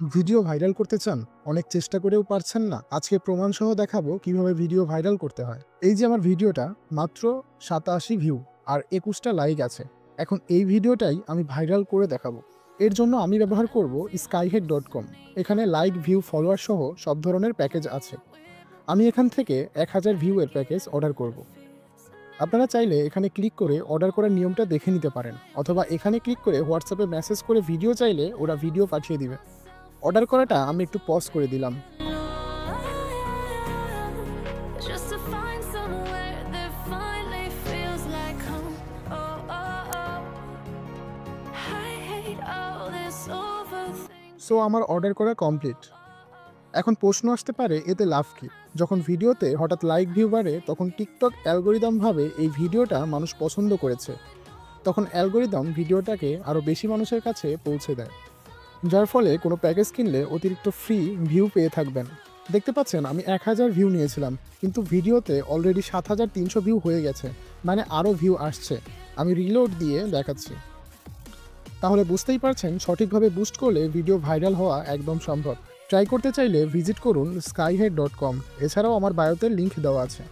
Video viral করতে চান, অনেক চেষ্টা করেও পারছেন না? আজকে প্রমাণ সহ দেখাবো কিভাবে ভিডিও ভাইরাল করতে হয়। এই যে আমার ভিডিওটা মাত্র 87 ভিউ আর 21টা লাইক আছে। এখন এই ভিডিওটাই আমি ভাইরাল করে দেখাবো। এর জন্য আমি ব্যবহার করব skyhead.com। এখানে লাইক, ভিউ, ফলোয়ার সহ সব ধরনের প্যাকেজ আছে। আমি এখান থেকে 1000 ভিউ এর প্যাকেজ অর্ডার করব। আপনারা চাইলে এখানে ক্লিক করে অর্ডার করার নিয়মটা দেখে নিতে পারেন, অথবা এখানে ক্লিক করে হোয়াটসঅ্যাপে মেসেজ করে ভিডিও চাইলে ওরা ভিডিও পাঠিয়ে দিবে। অর্ডার করাটা আমি একটু পজ করে দিলাম। Just to find somewhere that finally feels like home. Oh, oh, oh. I hate all this overthinking. So আমার অর্ডার করা কমপ্লিট। এখন প্রশ্ন আসতে পারে, এতে লাভ কি? যখন ভিডিওতে হঠাৎ লাইক, ভিউ বাড়ে, তখন টিকটক অ্যালগোরিদম ভাবে এই ভিডিওটা মানুষ পছন্দ করেছে। তখন অ্যালগোরিদম ভিডিওটাকে আরও বেশি মানুষের কাছে পৌঁছে দেয়, যার ফলে কোনো প্যাকেজ কিনলে অতিরিক্ত ফ্রি ভিউ পেয়ে থাকবেন। দেখতে পাচ্ছেন আমি 1000 ভিউ নিয়েছিলাম, কিন্তু ভিডিওতে অলরেডি 7300 ভিউ হয়ে গেছে, মানে আরও ভিউ আসছে। আমি রিলোড দিয়ে দেখাচ্ছি। তাহলে বুঝতেই পারছেন, সঠিকভাবে বুস্ট করলে ভিডিও ভাইরাল হওয়া একদম সম্ভব। ট্রাই করতে চাইলে ভিজিট করুন skyhead.com। এছাড়াও আমার বায়োতে লিঙ্ক দেওয়া আছে।